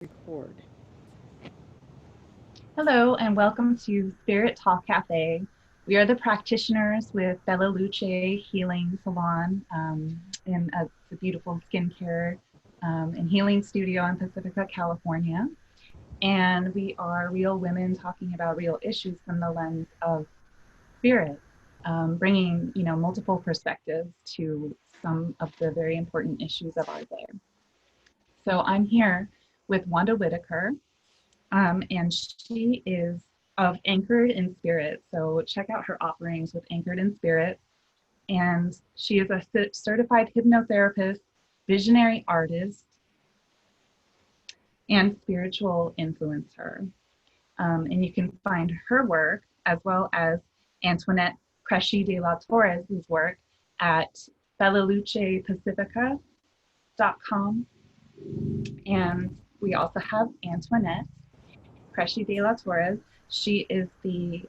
Record. Hello, and welcome to Spirit Talk Cafe. We are the practitioners with Bella Luce Healing Salon in a beautiful skincare and healing studio in Pacifica, California. And we are real women talking about real issues from the lens of spirit, bringing multiple perspectives to some of the very important issues of our day. So I'm here with Wanda Whitaker, and she is of Anchored in Spirit. So check out her offerings with Anchored in Spirit. And she is a certified hypnotherapist, visionary artist, and spiritual influencer. And you can find her work as well as Antoinette Cresci de la Torres' work at bellalucepacifica.com. And we also have Antoinette Cresci de la Torres. She is the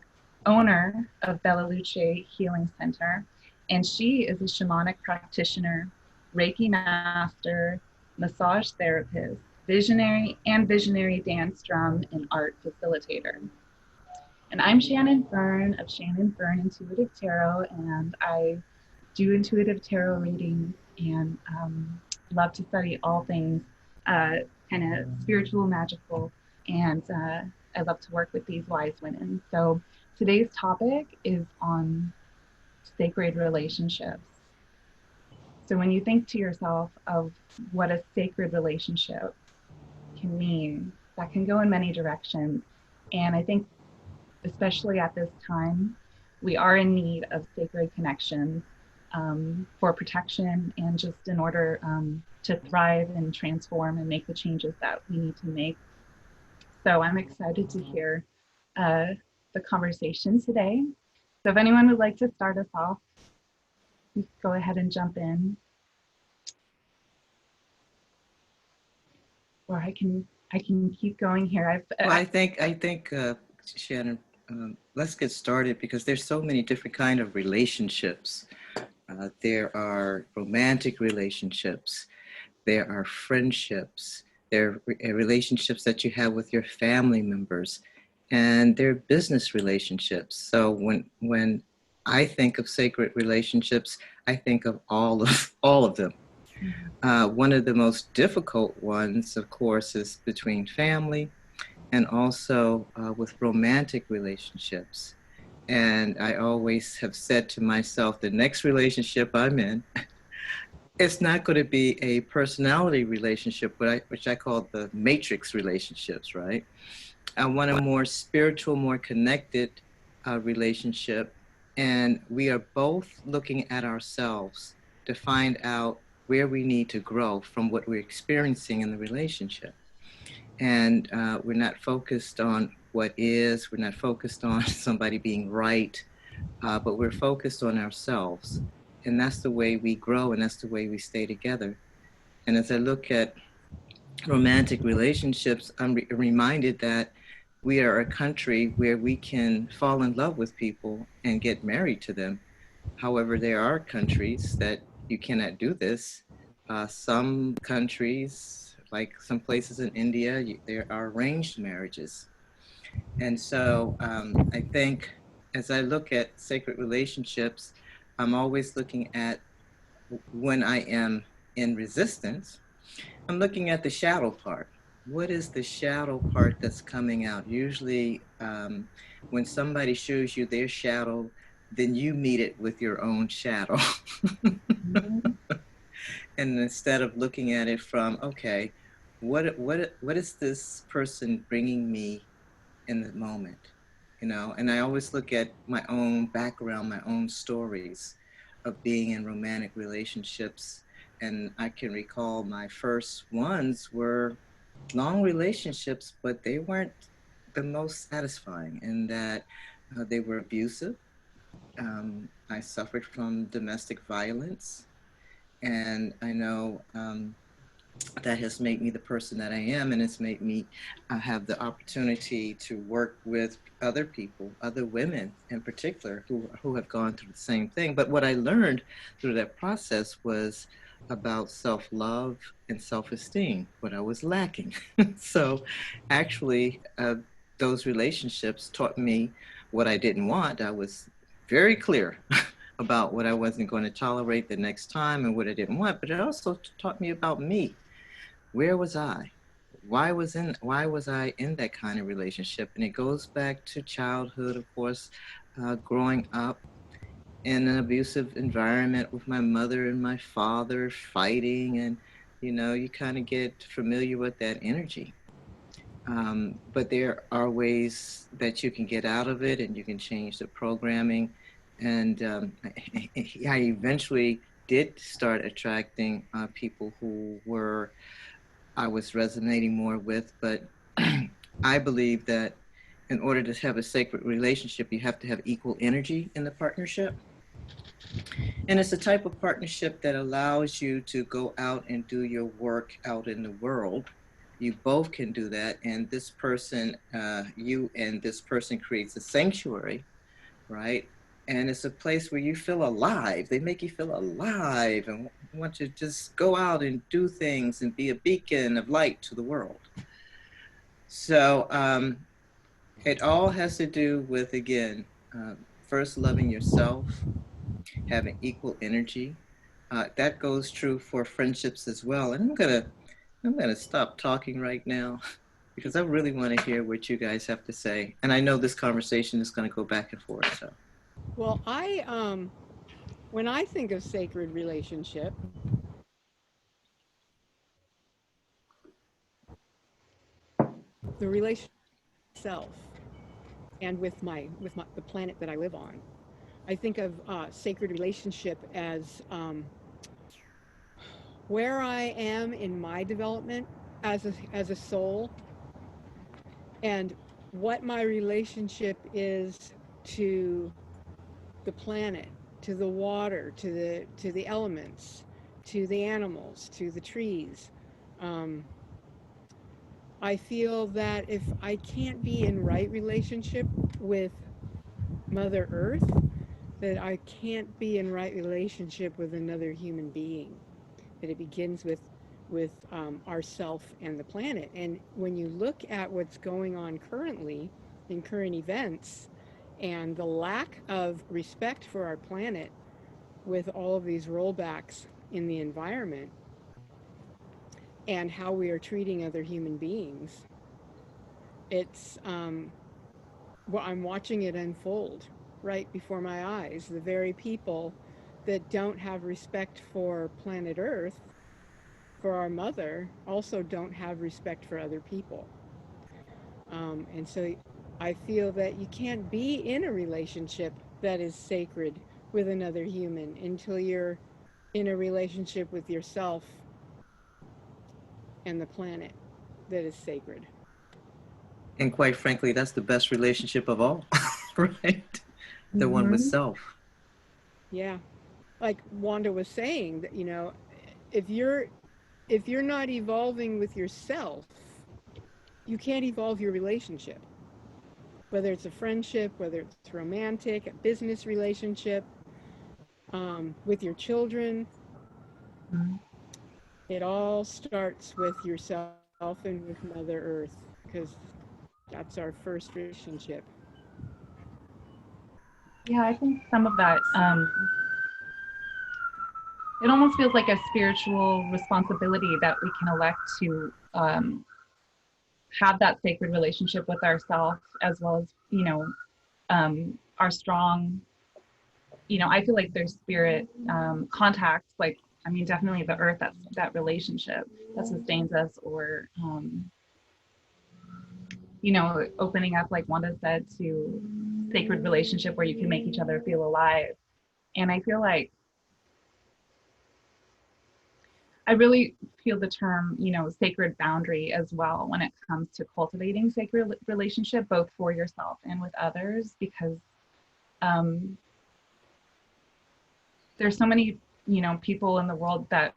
owner of Bella Luce Healing Center, and she is a shamanic practitioner, Reiki master, massage therapist, visionary dance drum and art facilitator. And I'm Shannon Fern of Shannon Fern Intuitive Tarot, and I do intuitive tarot readings and love to study all things uh, kind of spiritual, magical, and I love to work with these wise women. So today's topic is on sacred relationships. So when you think to yourself of what a sacred relationship can mean, that can go in many directions. And I think, especially at this time, we are in need of sacred connections for protection and just in order to thrive and transform and make the changes that we need to make. So I'm excited to hear uh, the conversation today. So if anyone would like to start us off, go ahead and jump in, or I can keep going here. Well, I think, Shannon, let's get started because there's so many different kind of relationships. There are romantic relationships. There are friendships. There are relationships that you have with your family members, and there are business relationships. So when I think of sacred relationships, I think of all of them. One of the most difficult ones, of course, is between family and also with romantic relationships. And I always have said to myself, the next relationship I'm in, it's not going to be a personality relationship, which I call the matrix relationships, right? I want a more spiritual, more connected relationship. And we are both looking at ourselves to find out where we need to grow from what we're experiencing in the relationship. And we're not focused on what is, we're not focused on somebody being right, but we're focused on ourselves. And that's the way we grow, and that's the way we stay together. And as I look at romantic relationships, I'm reminded that we are a country where we can fall in love with people and get married to them. However, there are countries that you cannot do this. Some countries, like some places in India, there are arranged marriages. And so I think as I look at sacred relationships, I'm always looking at when I am in resistance, I'm looking at the shadow part. What is the shadow part that's coming out? Usually, when somebody shows you their shadow, then you meet it with your own shadow. Mhm. And instead of looking at it from, okay, what is this person bringing me in the moment? And I always look at my own background, my own stories of being in romantic relationships. And I can recall my first ones were long relationships, but they weren't the most satisfying in that they were abusive. I suffered from domestic violence. And I know that has made me the person that I am, and it's made me have the opportunity to work with other people, other women in particular, who have gone through the same thing. But what I learned through that process was about self-love and self-esteem, what I was lacking. So actually, those relationships taught me what I didn't want. I was very clear about what I wasn't going to tolerate the next time and what I didn't want, but it also taught me about me. Where was I? Why was I in that kind of relationship? And it goes back to childhood, of course, growing up in an abusive environment with my mother and my father fighting, and you kind of get familiar with that energy. But there are ways that you can get out of it, and you can change the programming. And I eventually did start attracting people who were I was resonating more with. But I believe that in order to have a sacred relationship, you have to have equal energy in the partnership. And it's a type of partnership that allows you to go out and do your work out in the world. You both can do that. And this person, you and this person creates a sanctuary, right? And it's a place where you feel alive. They make you feel alive and want to just go out and do things and be a beacon of light to the world. So it all has to do with, again, first loving yourself, having equal energy. That goes true for friendships as well. And I'm gonna stop talking right now because I really want to hear what you guys have to say. And I know this conversation is going to go back and forth. So Well, when I think of sacred relationship, the relationship itself and with the planet that I live on, I think of sacred relationship as where I am in my development as a soul, and what my relationship is to the planet, to the water, to the elements, to the animals, to the trees. Um, I feel that if I can't be in right relationship with Mother Earth, that I can't be in right relationship with another human being. That it begins with ourself and the planet. And when you look at what's going on currently in current events and the lack of respect for our planet with all of these rollbacks in the environment and how we are treating other human beings, it's well, I'm watching it unfold right before my eyes. The very people that don't have respect for planet Earth, for our mother, also don't have respect for other people. And so I feel that you can't be in a relationship that is sacred with another human until you're in a relationship with yourself and the planet that is sacred. and quite frankly, that's the best relationship of all, right? The one with Mm-hmm. self. Yeah. Like Wanda was saying that, if you're if you're not evolving with yourself, you can't evolve your relationship. Whether it's a friendship, whether it's romantic, a business relationship, with your children, it all starts with yourself and with Mother Earth, because that's our first relationship. Yeah, I think some of that, it almost feels like a spiritual responsibility that we can elect to have that sacred relationship with ourselves, as well as, our strong, I feel like there's spirit contacts, like, I mean, definitely the earth, that's that relationship that sustains us, or, opening up, like Wanda said, to sacred relationship where you can make each other feel alive. And I feel like I really feel the term, sacred boundary as well when it comes to cultivating sacred relationship, both for yourself and with others, because um, there's so many, people in the world that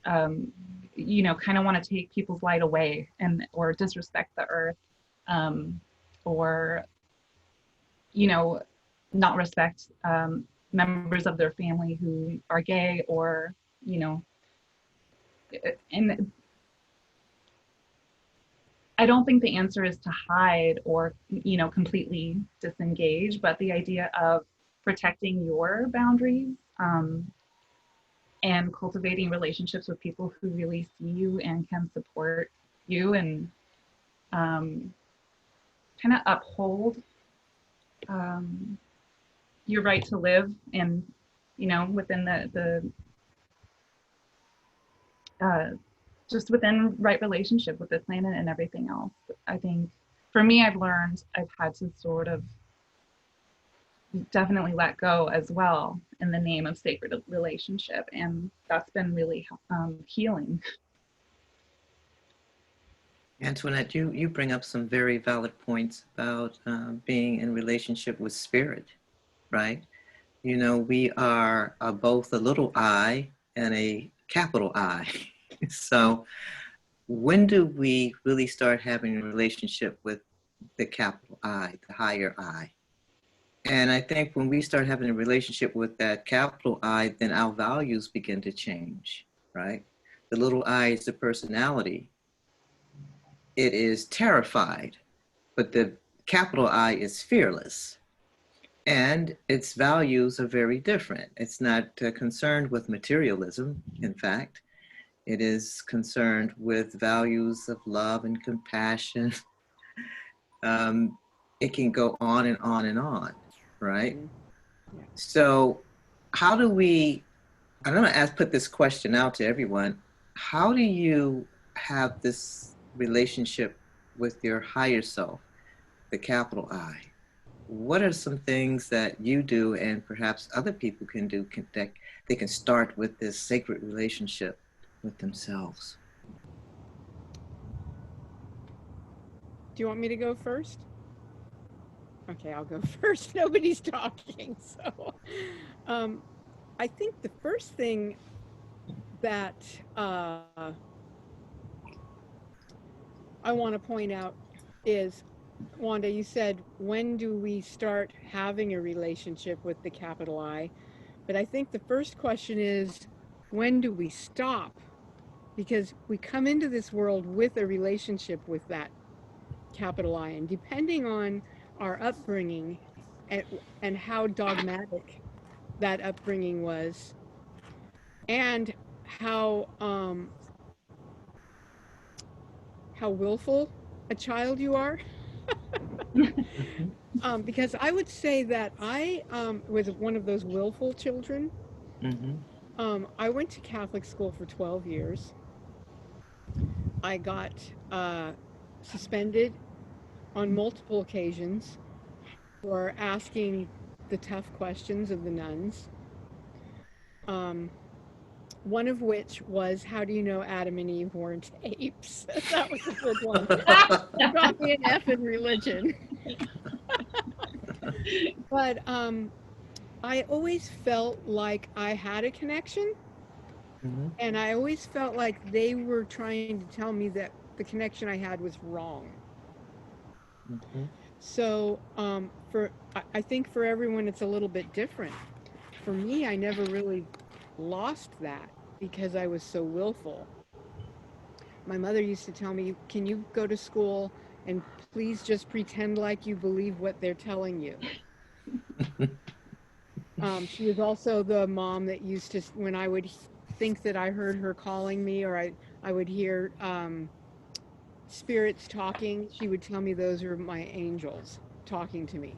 um, kind of want to take people's light away, and or disrespect the earth, or you know not respect members of their family who are gay, or you know, and I don't think the answer is to hide or, you know, completely disengage, but the idea of protecting your boundaries, and cultivating relationships with people who really see you and can support you, and kind of uphold your right to live, and, you know, within the just within right relationship with the planet and everything else. I think for me, I've had to sort of definitely let go as well in the name of sacred relationship, and that's been really healing. Antoinette, you bring up some very valid points about being in relationship with spirit, right? You know, we are both a little I and a capital I. So when do we really start having a relationship with the capital I, the higher I? And I think when we start having a relationship with that capital I, then our values begin to change, right? The little I is the personality. It is terrified, but the capital I is fearless. And its values are very different. It's not concerned with materialism, in fact. It is concerned with values of love and compassion. um, it can go on and on and on, right? Yeah. So, how do we? I'm going to put this question out to everyone. How do you have this relationship with your higher self, the capital I? What are some things that you do and perhaps other people can do that they can start with this sacred relationship with themselves? Do you want me to go first? Okay, I'll go first. Nobody's talking. So I think the first thing that I want to point out is, Wanda, you said, when do we start having a relationship with the capital I? But I think the first question is, when do we stop? Because we come into this world with a relationship with that capital I, and depending on our upbringing and how dogmatic that upbringing was, and how willful a child you are. Because I would say that I was one of those willful children. I went to Catholic school for 12 years. I got suspended on multiple occasions for asking the tough questions of the nuns. One of which was, how do you know Adam and Eve weren't apes? That was a good one. Got me an F in religion. But I always felt like I had a connection, and I always felt like they were trying to tell me that the connection I had was wrong. So I think for everyone it's a little bit different. For me, I never really lost that because I was so willful. My mother used to tell me, can you go to school and please just pretend like you believe what they're telling you? She was also the mom that used to, when I would think that I heard her calling me, or I would hear spirits talking, she would tell me those are my angels talking to me.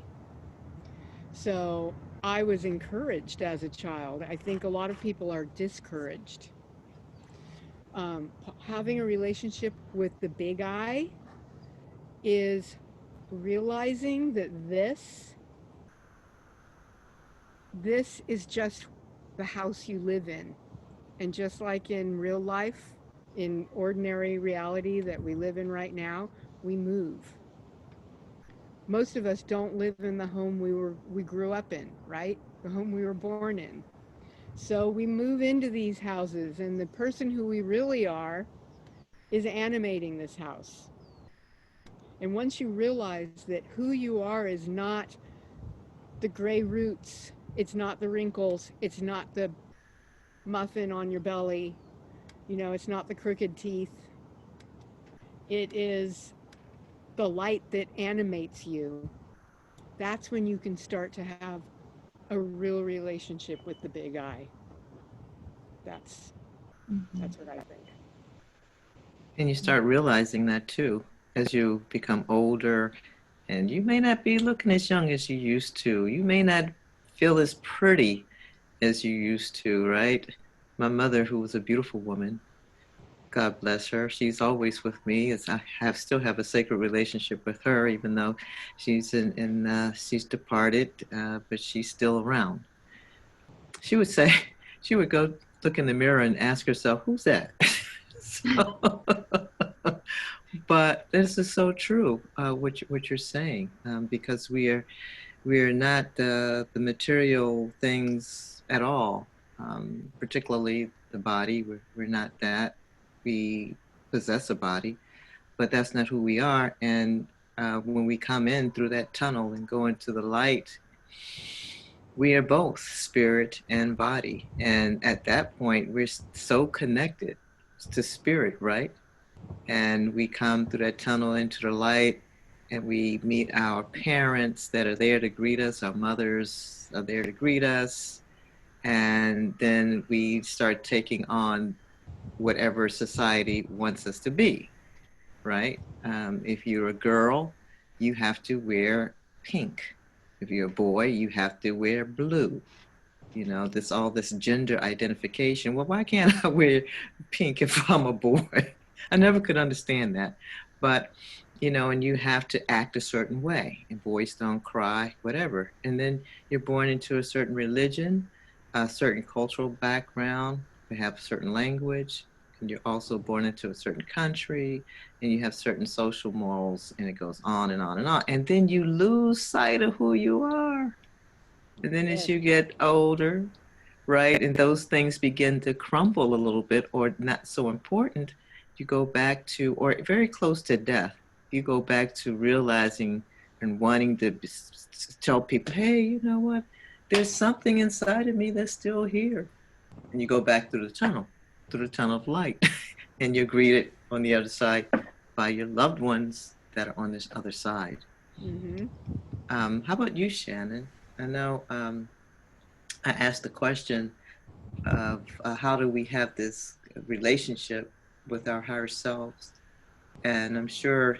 So I was encouraged as a child. I think a lot of people are discouraged. Having a relationship with the big I is realizing that this is just the house you live in. And just like in real life, in ordinary reality that we live in right now, we move. Most of us don't live in the home we grew up in, right? The home we were born in. So we move into these houses, and the person who we really are is animating this house. And once you realize that who you are is not the gray roots, it's not the wrinkles, it's not the muffin on your belly. You know, it's not the crooked teeth. It is the light that animates you. That's when you can start to have a real relationship with the big I. That's Mhm. that's what I think. And you start realizing that too as you become older, and you may not be looking as young as you used to. You may not feel as pretty as you used to, right? My mother, who was a beautiful woman, God bless her, she's always with me. As I have still have a sacred relationship with her, even though she's departed, but she's still around. She would say, she would go look in the mirror and ask herself, "Who's that?" So, but this is so true, what you're saying, because we are not the material things at all, particularly the body. We're not that. We possess a body, but that's not who we are. And when we come in through that tunnel and go into the light, we are both spirit and body. And at that point, we're so connected to spirit, right? And we come through that tunnel into the light, and we meet our parents that are there to greet us. Our mothers are there to greet us. And then we start taking on whatever society wants us to be, right? If you're a girl, you have to wear pink. If you're a boy, you have to wear blue. You know, this all this gender identification. Well, why can't I wear pink if I'm a boy? I never could understand that. But, you know, and you have to act a certain way, and boys don't cry, whatever. And then you're born into a certain religion, a certain cultural background, you have a certain language, and you're also born into a certain country, and you have certain social morals, and it goes on and on and on. And then you lose sight of who you are. And then as Yes. you get older, right, and those things begin to crumble a little bit or not so important, you go back to, or very close to death, you go back to realizing and wanting to tell people, hey, you know what? There's something inside of me that's still here. And you go back through the tunnel of light, and you're greeted on the other side by your loved ones that are on this other side. Mm-hmm. How about you, Shannon? I know I asked the question of how do we have this relationship with our higher selves, and I'm sure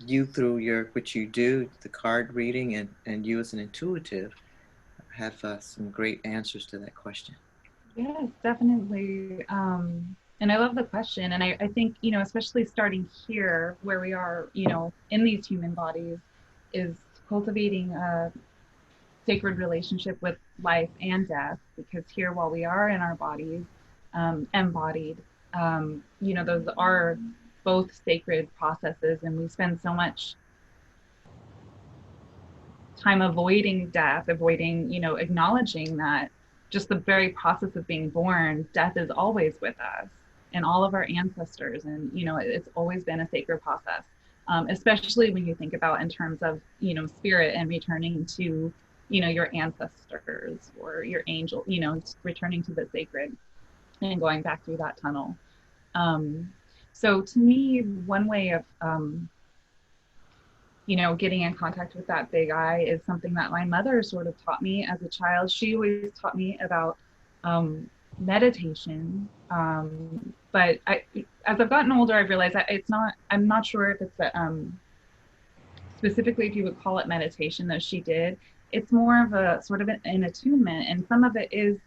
you through your what you do, the card reading, and you as an intuitive have some great answers to that question. Yes, definitely. And I love the question. And I think, especially starting here where we are, in these human bodies, is cultivating a sacred relationship with life and death. Because here, while we are in our bodies, embodied, those are both sacred processes. And we spend so much time avoiding death, avoiding, acknowledging that just the very process of being born, death is always with us and all of our ancestors. And, it's always been a sacred process, especially when you think about in terms of, spirit and returning to, your ancestors or your angel, returning to the sacred and going back through that tunnel. Um, so to me, one way of, getting in contact with that big I is something that my mother sort of taught me as a child. She always taught me about meditation. But as I've gotten older, I've realized that I'm not sure if it's specifically if you would call it meditation, though she did. It's more of a sort of an attunement. And some of it is,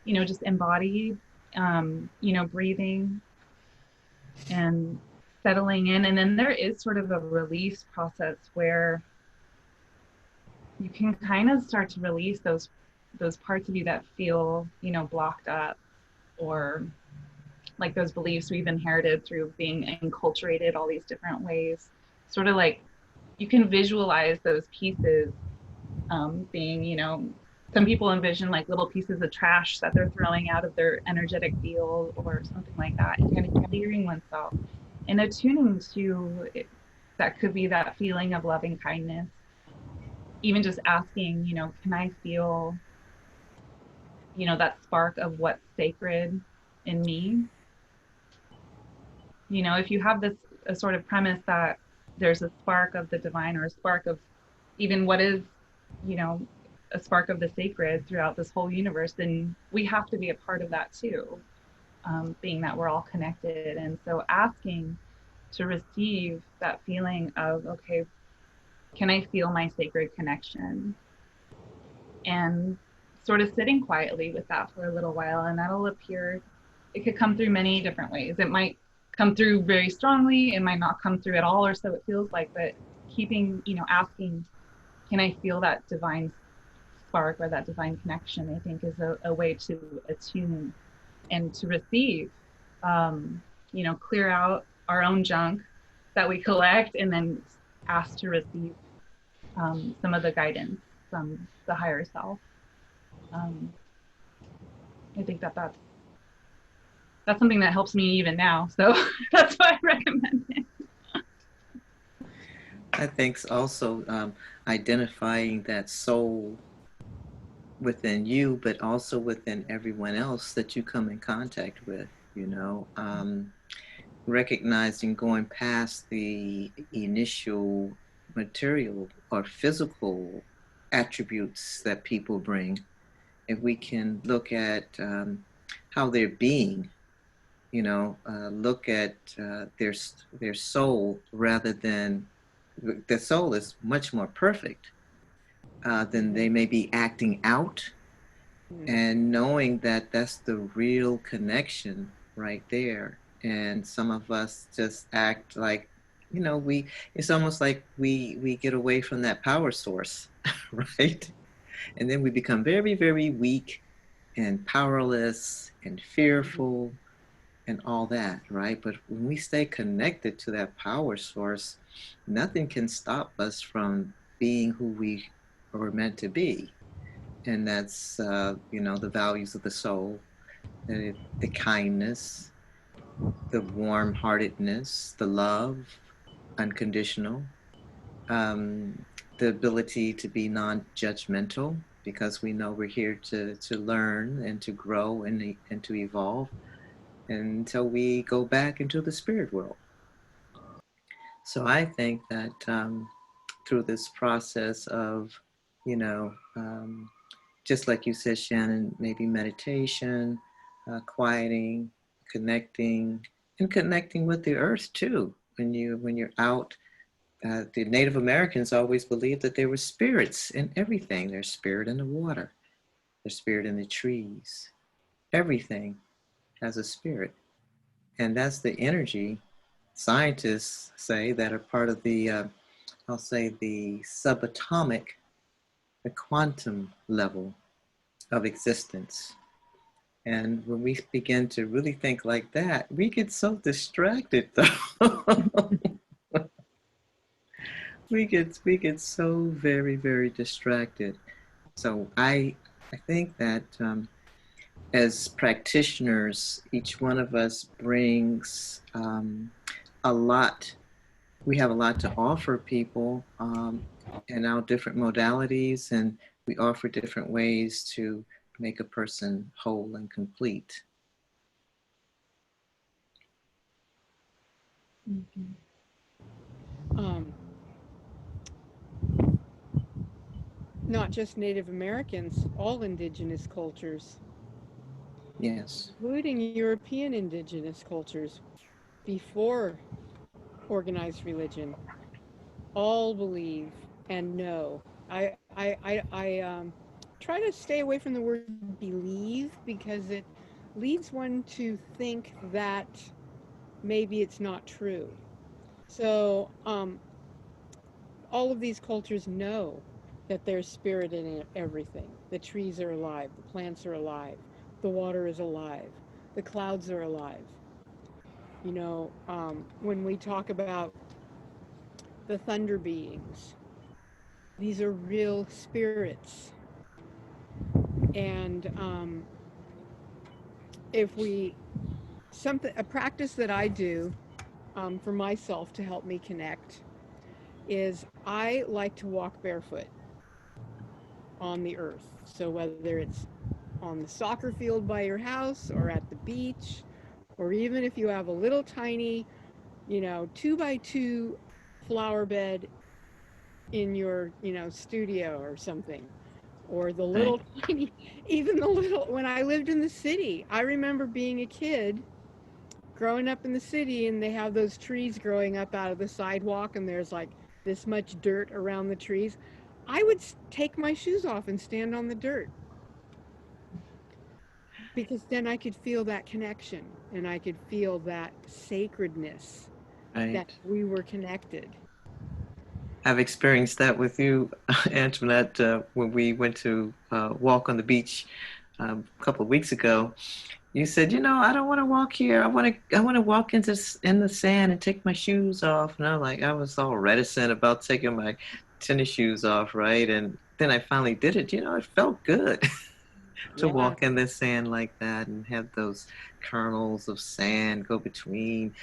just embodied, breathing and settling in. And then there is sort of a release process where you can kind of start to release those parts of you that feel, blocked up, or like those beliefs we've inherited through being enculturated all these different ways. Sort of like you can visualize those pieces being, some people envision like little pieces of trash that they're throwing out of their energetic field or something like that, and kind of clearing oneself and attuning to it. That could be that feeling of loving kindness, even just asking, can I feel you know, that spark of what's sacred in me. You know, if you have this a sort of premise that there's a spark of the divine or a spark of even what is, you know, a spark of the sacred throughout this whole universe, then we have to be a part of that too, being that we're all connected. And so asking to receive that feeling of, okay, can I feel my sacred connection? And sort of sitting quietly with that for a little while, and that'll appear. It could come through many different ways. It might come through very strongly, it might not come through at all, or so it feels like, but keeping, you know, asking, can I feel that divine spark or that divine connection, I think is a way to attune and to receive, you know, clear out our own junk that we collect, and then ask to receive some of the guidance from the higher self. I think that that's something that helps me even now. So that's why I recommend it. I think also identifying that soul within you, but also within everyone else that you come in contact with, you know, recognizing going past the initial material or physical attributes that people bring. If we can look at how they're being, you know, look at their soul rather than the soul is much more perfect than they may be acting out, and knowing that that's the real connection right there. And some of us just act like, you know, it's almost like we get away from that power source, right? And then we become very, very weak and powerless and fearful and all that, right? But when we stay connected to that power source, nothing can stop us from being who we are meant to be. And that's, you know, the values of the soul, the kindness, the warm-heartedness, the love, unconditional, um, the ability to be non-judgmental, because we know we're here to learn and to grow and to evolve until we go back into the spirit world. So I think that through this process of, you know, just like you said, Shannon, maybe meditation, quieting, connecting, and connecting with the earth too. When you're out, the Native Americans always believed that there were spirits in everything. There's spirit in the water, there's spirit in the trees. Everything has a spirit, and that's the energy scientists say that are part of the, I'll say, the subatomic, the quantum level of existence. And when we begin to really think like that, we get so distracted though. we get so very, very distracted. So I think that as practitioners, each one of us brings a lot. We have a lot to offer people in our different modalities, and we offer different ways to make a person whole and complete. Not just Native Americans, all indigenous cultures, Yes. including European indigenous cultures before organized religion, all believe and know. I try to stay away from the word believe because it leads one to think that maybe it's not true. So all of these cultures know that there's spirit in everything. The trees are alive, the plants are alive, the water is alive, the clouds are alive. You know, when we talk about the thunder beings, these are real spirits. And if we, a practice that I do for myself to help me connect is I like to walk barefoot on the earth. So whether it's on the soccer field by your house or at the beach, or even if you have a little tiny, 2x2 flower bed in your, studio or something, or the Right. little tiny, even the little, when I lived in the city, I remember being a kid growing up in the city, and they have those trees growing up out of the sidewalk, and there's like this much dirt around the trees. I would take my shoes off and stand on the dirt, because then I could feel that connection, and I could feel that sacredness, that Right. we were connected. I've experienced that with you, Antoinette, when we went to walk on the beach a couple of weeks ago. You said, I don't want to walk here. I want to walk in the sand and take my shoes off. And I was all reticent about taking my tennis shoes off, right? And then I finally did it. It felt good to Yeah. walk in the sand like that and have those kernels of sand go between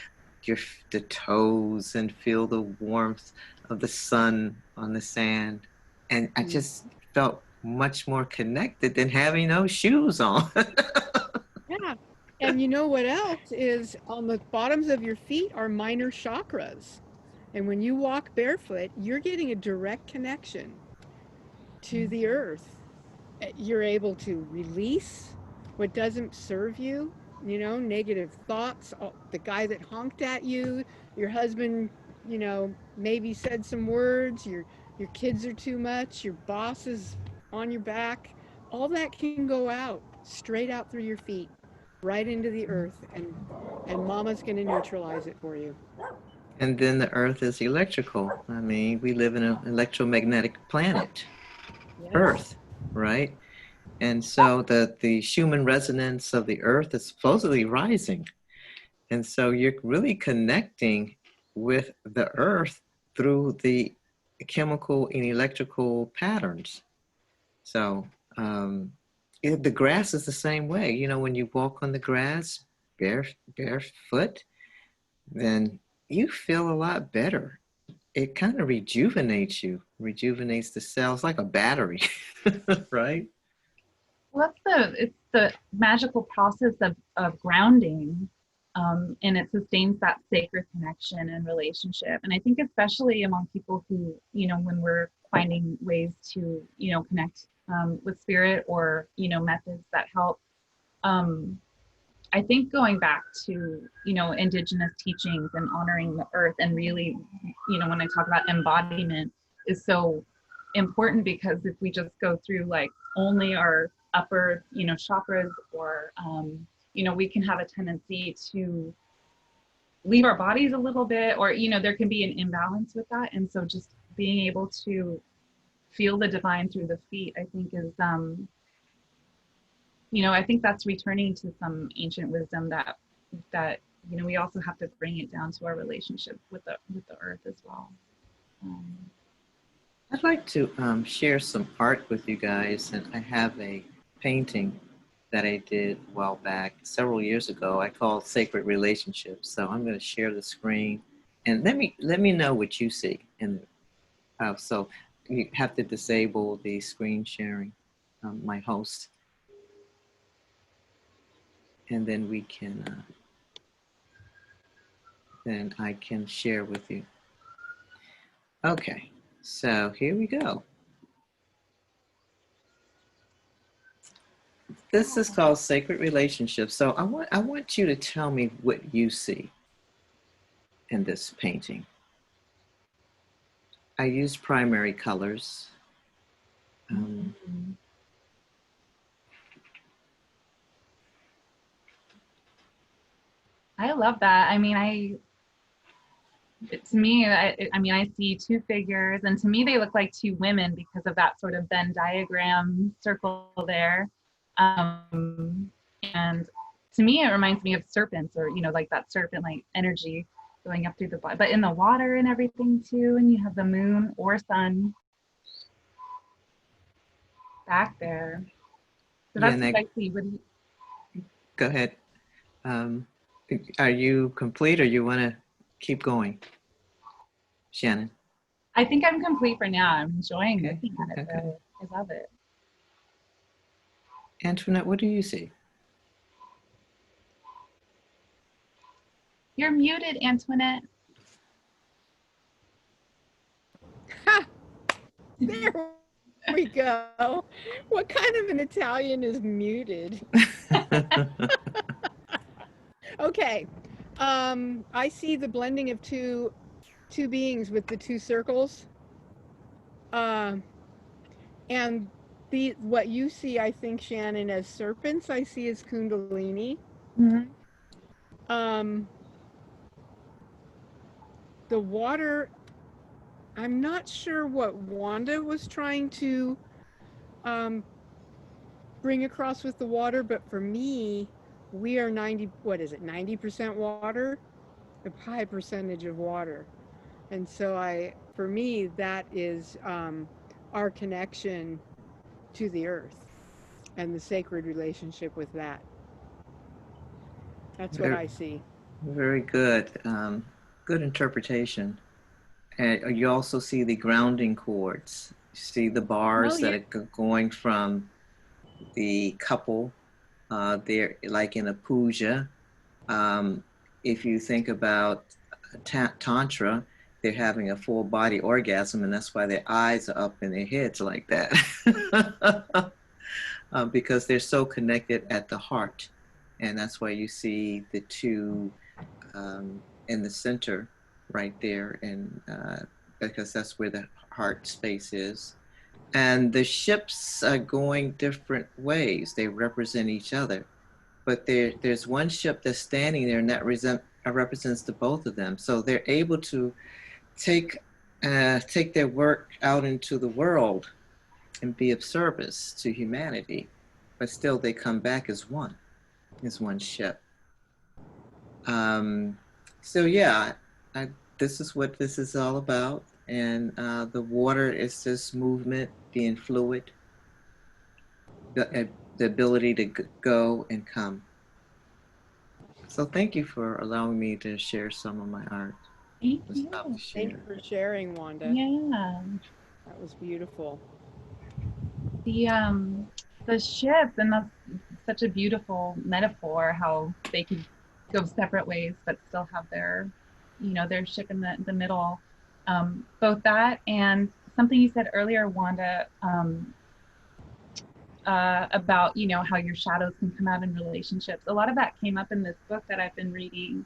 your the toes and feel the warmth of the sun on the sand. And I Mm. just felt much more connected than having no shoes on. Yeah. And you know what else is on the bottoms of your feet are minor chakras. And when you walk barefoot, you're getting a direct connection to the earth. You're able to release what doesn't serve you, negative thoughts. The guy that honked at you, your husband, maybe said some words, your kids are too much, your boss is on your back. All that can go out straight out through your feet, right into the earth, and mama's going to neutralize it for you. And then the earth is electrical. I mean, we live in an electromagnetic planet, Yes. Earth, right? And so the Schumann resonance of the earth is supposedly rising. And so you're really connecting with the earth through the chemical and electrical patterns. So the grass is the same way. When you walk on the grass barefoot, then you feel a lot better. It kind of rejuvenates you, rejuvenates the cells like a battery, right? Well, it's the magical process of grounding, and it sustains that sacred connection and relationship. And I think especially among people who, when we're finding ways to, connect with spirit, or, methods that help. I think going back to, indigenous teachings and honoring the earth, and really, when I talk about embodiment, is so important, because if we just go through like only our upper, chakras, or, we can have a tendency to leave our bodies a little bit, or, there can be an imbalance with that. And so just being able to feel the divine through the feet, I think is, I think that's returning to some ancient wisdom that we also have to bring it down to our relationship with the earth as well. I'd like to share some art with you guys, and I have a painting that I did a while back, several years ago. I called Sacred Relationships. So I'm going to share the screen, and let me know what you see. And so you have to disable the screen sharing, my host, and then we can then I can share with you. Okay, so here we go. This is called Sacred Relationships. So I want you to tell me what you see in this painting. I use primary colors. I love that. I mean, to me, I see two figures, and to me, they look like two women because of that sort of Venn diagram circle there. And to me, it reminds me of serpents, or, like that serpent like energy going up through the body, but in the water and everything too. And you have the moon or sun back there. So Yeah, that's what Nick, I see. go ahead. Are you complete, or you want to keep going, Shannon? I think I'm complete for now. I'm enjoying Okay, looking at it, okay, okay. though. I love it. Antoinette, what do you see? You're muted, Antoinette. Ha! There we go. What kind of an Italian is muted? Okay. I see the blending of two beings with the two circles. And what you see, I think, Shannon, as serpents, I see as Kundalini. Mm-hmm. The water, I'm not sure what Wanda was trying to bring across with the water, but for me, we are 90% water, a high percentage of water. And so for me, that is our connection to the earth and the sacred relationship with that. That's what I see. Very good. Good interpretation. And you also see the grounding cords. You see the bars that are going from the couple. They're like in a puja. If you think about Tantra, they're having a full body orgasm, and that's why their eyes are up in their heads like that. Because they're so connected at the heart. And that's why you see the two in the center right there, and because that's where the heart space is. And the ships are going different ways. They represent each other. But there's one ship that's standing there, and that represents the both of them. So they're able to take their work out into the world and be of service to humanity. But still, they come back as one ship. So yeah, this is what this is all about. And the water is just movement, being fluid, the ability to go and come. So thank you for allowing me to share some of my art. Thank you. Thank you for sharing, Wanda. Yeah. That was beautiful. The ship, and that's such a beautiful metaphor, how they could go separate ways but still have their ship in the middle. Both that and something you said earlier, Wanda, about how your shadows can come out in relationships. A lot of that came up in this book that I've been reading,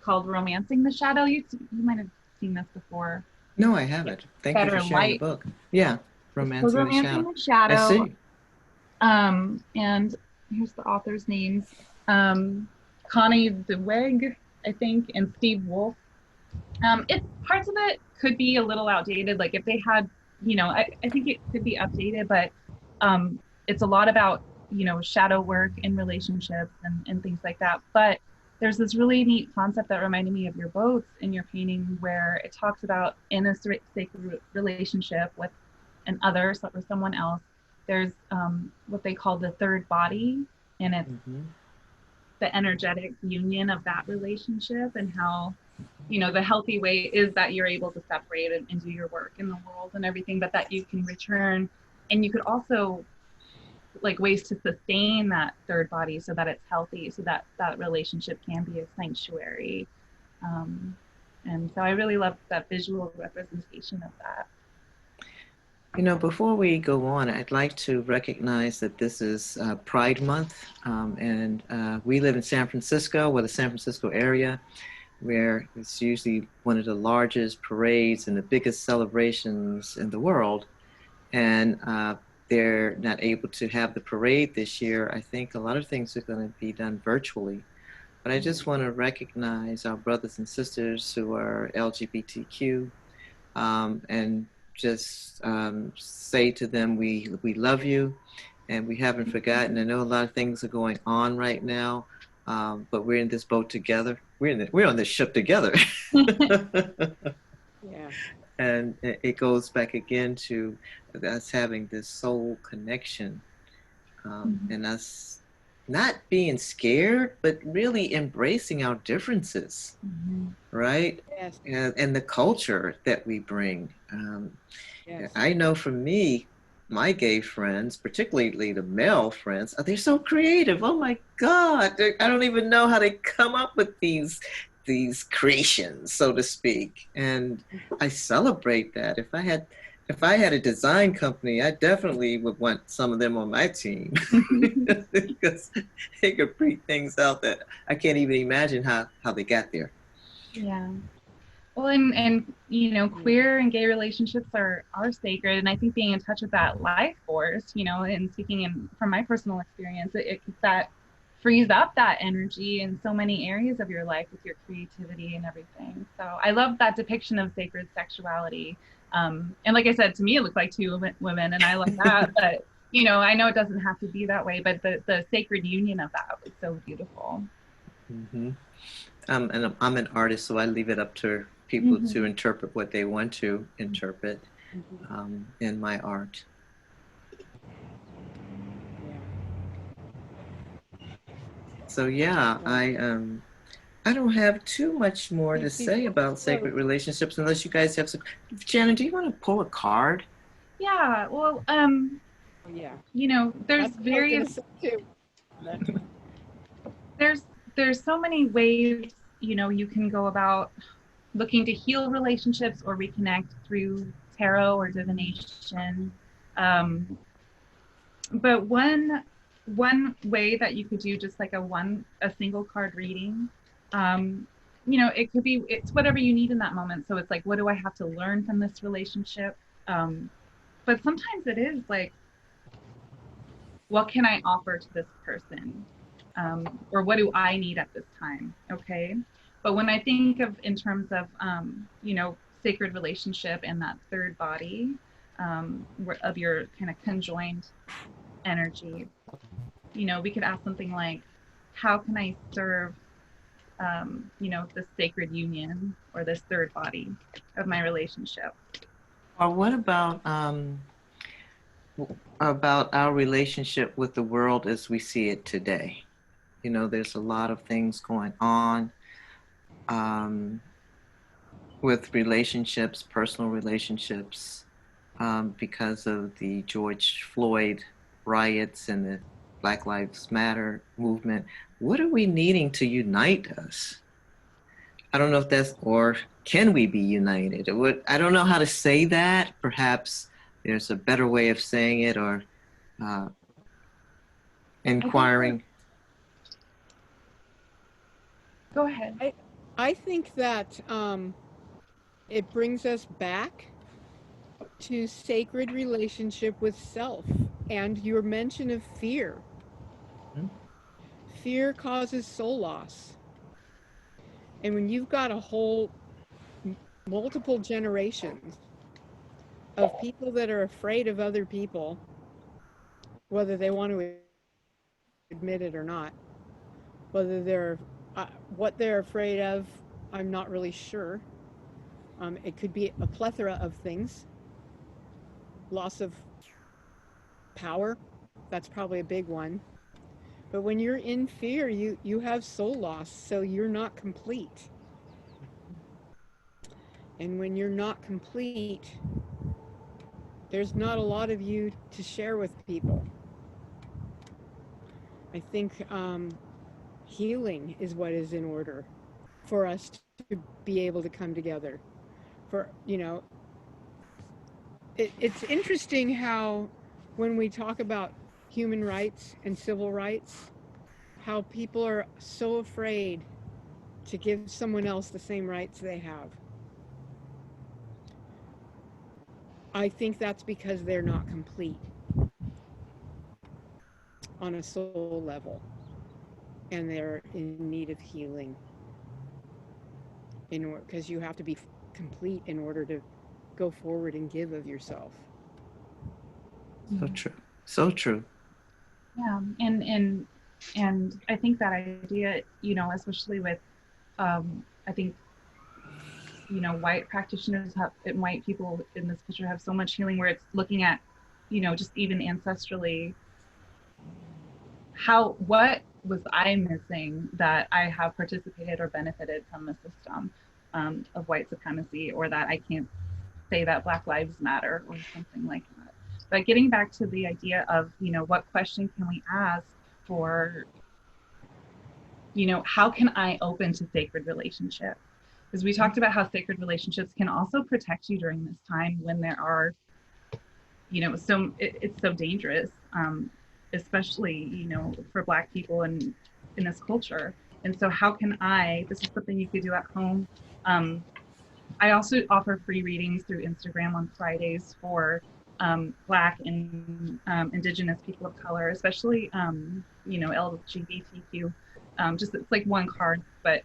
called Romancing the Shadow. You might have seen this before. No, I haven't. Thank you for sharing the book. Yeah, Romancing the Shadow. I see. And here's the author's names. Connie DeWeg, I think, and Steve Wolf. Parts of it could be a little outdated. Like if they had, I think it could be updated, but it's a lot about, shadow work in relationships and things like that. But there's this really neat concept that reminded me of your boats in your painting, where it talks about in a sacred relationship with an other, or someone else, there's what they call the third body, and it's the energetic union of that relationship, and how the healthy way is that you're able to separate and do your work in the world and everything, but that you can return, and you could also like ways to sustain that third body so that it's healthy, so that that relationship can be a sanctuary. And so I really love that visual representation of that. Before we go on, I'd like to recognize that this is Pride Month, and we live in San Francisco, or the San Francisco area, where it's usually one of the largest parades and the biggest celebrations in the world. And they're not able to have the parade this year. I think a lot of things are going to be done virtually. But I just want to recognize our brothers and sisters who are LGBTQ, and just say to them, we love you, and we haven't forgotten. I know a lot of things are going on right now, but we're in this boat together. We're on this ship together. Yeah. And it goes back again to us having this soul connection, and us not being scared, but really embracing our differences, right? Yes. And the culture that we bring. Yes. I know for me, my gay friends, particularly the male friends, they're so creative. Oh my God. I don't even know how they come up with these creations, so to speak. And I celebrate that. If I had a design company, I definitely would want some of them on my team because they could print things out that I can't even imagine how they got there. Yeah. Well, and you know, queer and gay relationships are sacred, and I think being in touch with that life force, you know, and speaking from my personal experience, it that frees up that energy in so many areas of your life with your creativity and everything. So I love that depiction of sacred sexuality. And like I said, to me, it looked like two women, and I love that. But you know, I know it doesn't have to be that way, but the sacred union of that was so beautiful. Mm-hmm. And I'm an artist, so I leave it up to people to interpret what they want to interpret in my art. So yeah, I don't have too much more to say about sacred relationships unless you guys have some. Shannon, do you want to pull a card? Yeah. Well, Yeah. you know, there's That's what I was gonna various say too. there's so many ways, you know, you can go about looking to heal relationships or reconnect through tarot or divination. Um, but one way that you could do just like a single card reading, you know, it's whatever you need in that moment. So it's like, what do I have to learn from this relationship? But sometimes it is like, what can I offer to this person? Or what do I need at this time? Okay. But when I think of in terms of, you know, sacred relationship and that third body of your kind of conjoined energy, you know, we could ask something like, how can I serve, you know, the sacred union or this third body of my relationship? Or what about our relationship with the world as we see it today? You know, there's a lot of things going on um, with relationships, personal relationships, because of the George Floyd riots and the Black Lives Matter movement. What are we needing to unite us? I don't know if that's, or can we be united? I don't know how to say that. Perhaps there's a better way of saying it, or uh, inquiring. Go ahead. I think that it brings us back to sacred relationship with self and your mention of fear. Hmm? Fear causes soul loss. And when you've got a whole multiple generations of people that are afraid of other people, whether they want to admit it or not, whether they're what they're afraid of, I'm not really sure. It could be a plethora of things. Loss of power, that's probably a big one. But when you're in fear, you have soul loss, so you're not complete. And when you're not complete, there's not a lot of you to share with people. I think healing is what is in order for us to be able to come together. For, you know, it's interesting how when we talk about human rights and civil rights, how people are so afraid to give someone else the same rights they have. I think that's because they're not complete on a soul level and they're in need of healing because you have to be complete in order to go forward and give of yourself. So true. So true. Yeah, and I think that idea, you know, especially with, I think, you know, white practitioners have, and white people in this culture have so much healing where it's looking at, you know, just even ancestrally, what was I missing that I have participated or benefited from the system of white supremacy, or that I can't say that Black Lives Matter or something like that. But getting back to the idea of, you know, what question can we ask for, you know, how can I open to sacred relationship? Because we talked about how sacred relationships can also protect you during this time when there are, you know, it's so dangerous, especially, you know, for Black people and in this culture. And so how can this is something you could do at home. I also offer free readings through Instagram on Fridays for Black and Indigenous people of color, especially, you know, LGBTQ. Just it's like one card, but,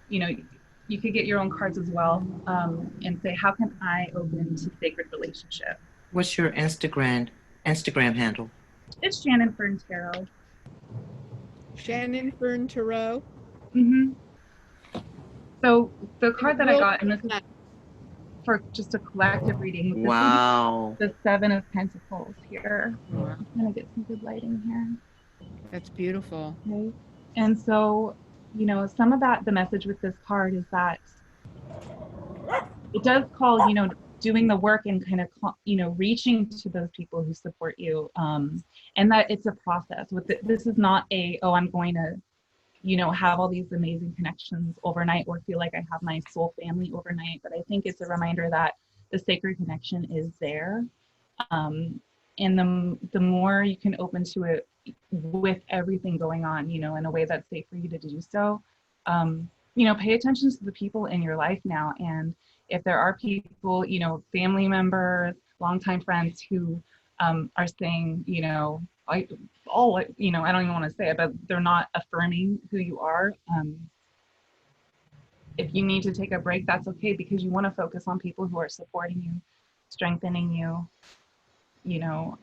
you know, you could get your own cards as well, and say, how can I open to sacred relationship? What's your Instagram handle? It's Shannon Fern Tarot. Shannon Fern Tarot. Mm-hmm. So the card that I Real got, and this is nice. for just a collective reading. Wow. This is the Seven of Pentacles here. Wow. I'm gonna get some good lighting here. That's beautiful. Okay. And so, you know, some of that, the message with this card is that it does call, you know, doing the work and kind of, you know, reaching to those people who support you. And that it's a process. This is not oh, I'm going to, you know, have all these amazing connections overnight or feel like I have my soul family overnight. But I think it's a reminder that the sacred connection is there. And the more you can open to it with everything going on, you know, in a way that's safe for you to do so, you know, pay attention to the people in your life now. And if there are people, you know, family members, longtime friends who are saying, you know, you know, I don't even want to say it, but they're not affirming who you are. If you need to take a break, that's okay, because you want to focus on people who are supporting you, strengthening you, you know,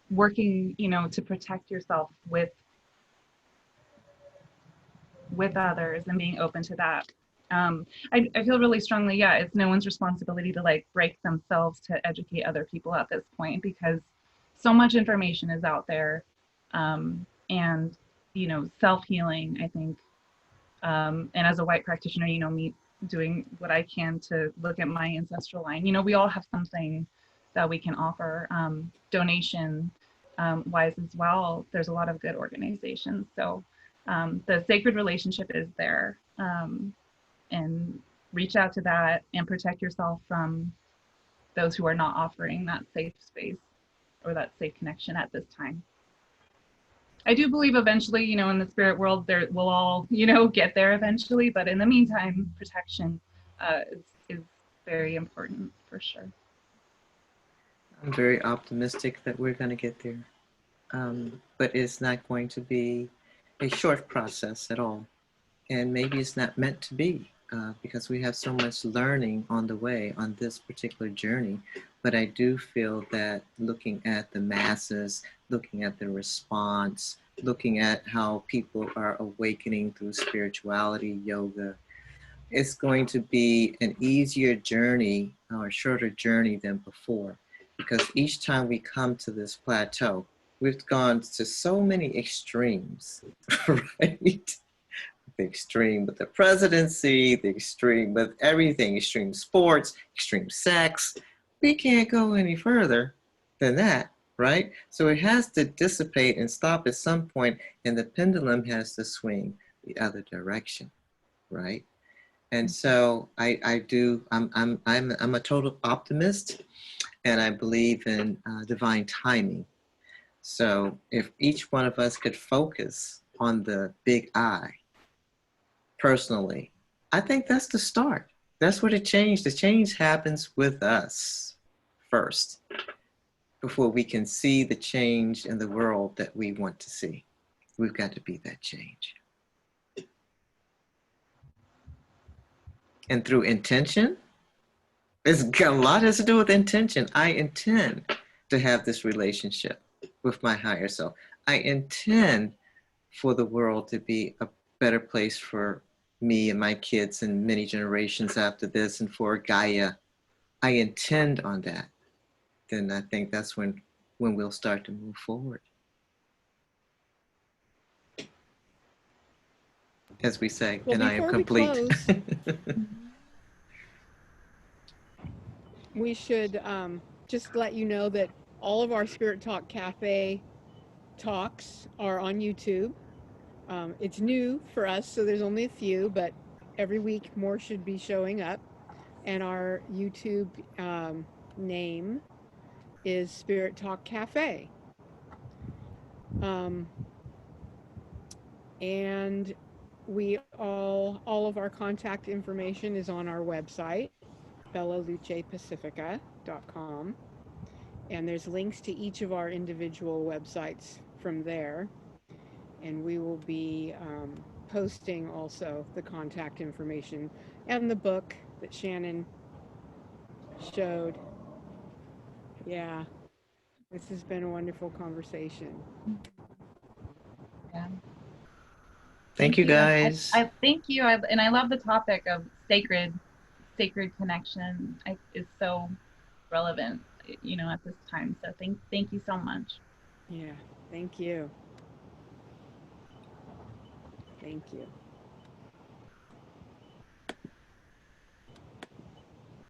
working, you know, to protect yourself with others and being open to that. I feel really strongly, yeah, it's no one's responsibility to like break themselves to educate other people at this point, because so much information is out there. And, you know, self-healing, I think, and as a white practitioner, you know, me doing what I can to look at my ancestral line, you know, we all have something that we can offer, donation wise as well. There's a lot of good organizations. So the sacred relationship is there, and reach out to that and protect yourself from those who are not offering that safe space or that safe connection at this time. I do believe eventually, you know, in the spirit world, there we'll all, you know, get there eventually. But in the meantime, protection is very important for sure. I'm very optimistic that we're going to get there. But it's not going to be a short process at all. And maybe it's not meant to be, because we have so much learning on the way on this particular journey. But I do feel that looking at the masses, looking at the response, looking at how people are awakening through spirituality, yoga, it's going to be an easier journey or a shorter journey than before. Because each time we come to this plateau, we've gone to so many extremes, right? The extreme with the presidency, the extreme with everything, extreme sports, extreme sex. We can't go any further than that, right? So it has to dissipate and stop at some point, and the pendulum has to swing the other direction, right? And so I'm a total optimist, and I believe in divine timing. So if each one of us could focus on the big I, personally, I think that's the start. That's where the change happens with us first, before we can see the change in the world that we want to see. We've got to be that change. And through intention, a lot has to do with intention. I intend to have this relationship with my higher self. I intend for the world to be a better place for me and my kids and many generations after this, and for Gaia. I intend on that. Then I think that's when we'll start to move forward. As we say, Well, and I am before we complete. close, we should just let you know that all of our Spirit Talk Cafe talks are on YouTube. It's new for us, so there's only a few, but every week more should be showing up. And our YouTube name is Spirit Talk Cafe. And all of our contact information is on our website, bellalucepacifica.com. And there's links to each of our individual websites from there. And we will be posting also the contact information and the book that Shannon showed. Yeah, this has been a wonderful conversation. Yeah. Thank you, guys. I thank you, and I love the topic of sacred connection. It's so relevant, you know, at this time. So thank you so much. Yeah, thank you. Thank you.